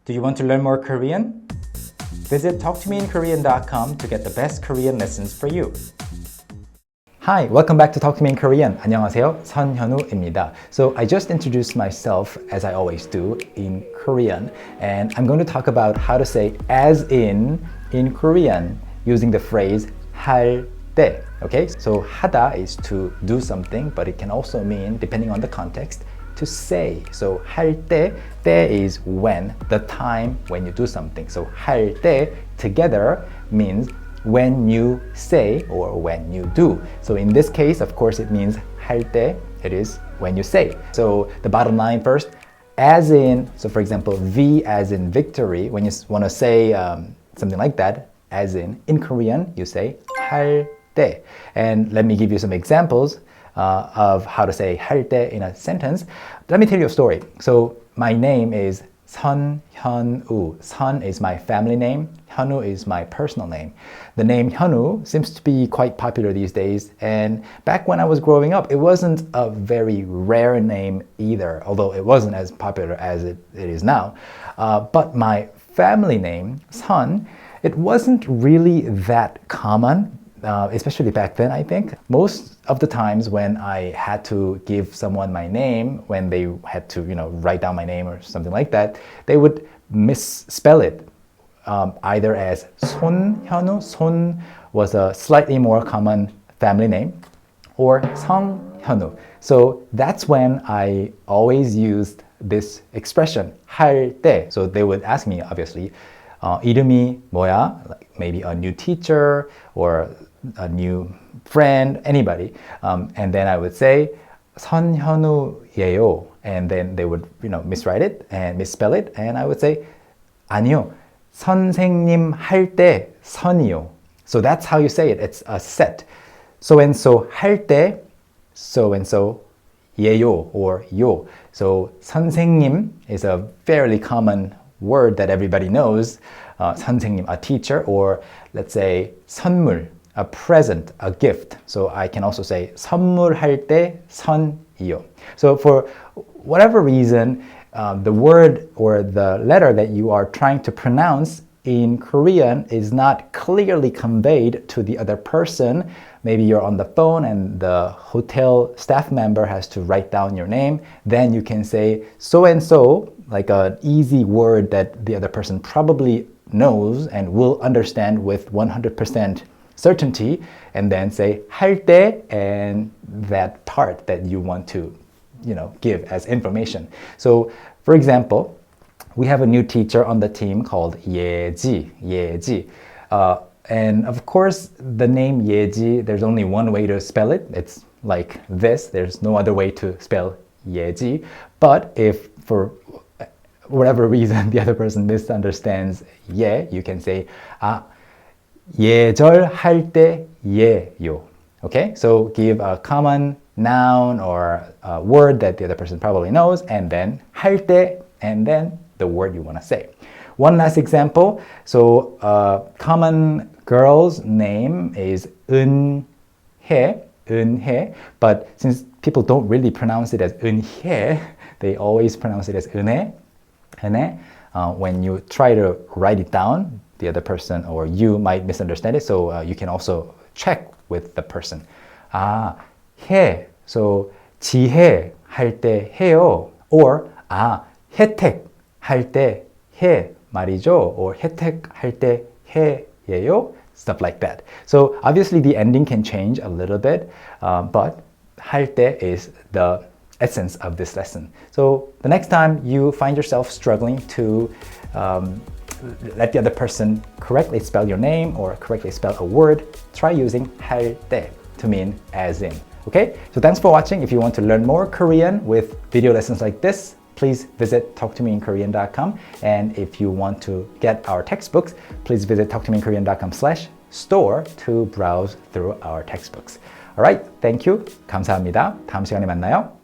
Do you want to learn more Korean? Visit talktomeinkorean.com to get the best Korean lessons for you. Hi, welcome back to Talk to Me in Korean. 안녕하세요, 선현우입니다. So I just introduced myself, as I always do, in Korean, and I'm going to talk about how to say as in Korean using the phrase 할 때. Okay, so 하다 is to do something, but it can also mean, depending on the context, to say. So 할 때, 때 is when, the time when you do something. So 할 때 together means when you say or when you do. So in this case, of course, it means 할 때, it is when you say. So the bottom line first, as in, so for example, V as in victory, when you want to say something like that, as in Korean, you say 할 때. And let me give you some examples of how to say 할 때 in a sentence. Let me tell you a story. So my name is Hyunwoo. Son is my family name. Hyunwoo is my personal name. The name Hyunwoo seems to be quite popular these days, and back when I was growing up, it wasn't a very rare name either, although it wasn't as popular as it is now. But my family name, Son, it wasn't really that common. Especially back then, I think. Most of the times when I had to give someone my name, when they had to, write down my name or something like that, they would misspell it, either as 손현우. 손 was a slightly more common family name, or 성현우. So that's when I always used this expression, 할 때. So they would ask me, obviously, 이름이 뭐야? Like maybe a new teacher or a new friend, anybody. And then I would say 선현우예요. And then they would, miswrite it and misspell it. And I would say 아니요. 선생님 할 때 선이요. So that's how you say it. It's a set. So-and-so 할 때 so-and-so 예요 or 요. So 선생님 is a fairly common word that everybody knows. 선생님, a teacher, or let's say 선물, a present, a gift. So I can also say 선물할 때 선이요. So for whatever reason, the word or the letter that you are trying to pronounce in Korean is not clearly conveyed to the other person. Maybe you're on the phone and the hotel staff member has to write down your name. Then you can say so-and-so, like an easy word that the other person probably knows and will understand with 100% certainty, and then say 할 때 and that part that you want to, give as information. So, for example, we have a new teacher on the team called Yeji. And of course, the name Yeji, there's only one way to spell it. It's like this. There's no other way to spell Yeji. But if for whatever reason the other person misunderstands 예, you can say 예절할 때 예요. Okay, so give a common noun or a word that the other person probably knows, and then 할 때, and then the word you want to say. One last example. So common girl's name is 은혜, but since people don't really pronounce it as 은혜, they always pronounce it as 은혜. When you try to write it down, the other person or you might misunderstand it, so you can also check with the person. 해, so 지혜 할 때 해요, or 혜택 할 때 해 말이죠, or 혜택 할 때 해예요, stuff like that. So obviously the ending can change a little bit, but 할 때 is the essence of this lesson. So the next time you find yourself struggling to let the other person correctly spell your name or correctly spell a word, try using 할 때 to mean as in. Okay? So thanks for watching. If you want to learn more Korean with video lessons like this, please visit talktomeinkorean.com. And if you want to get our textbooks, please visit talktomeinkorean.com/store to browse through our textbooks. All right, thank you. 감사합니다. 다음 시간에 만나요.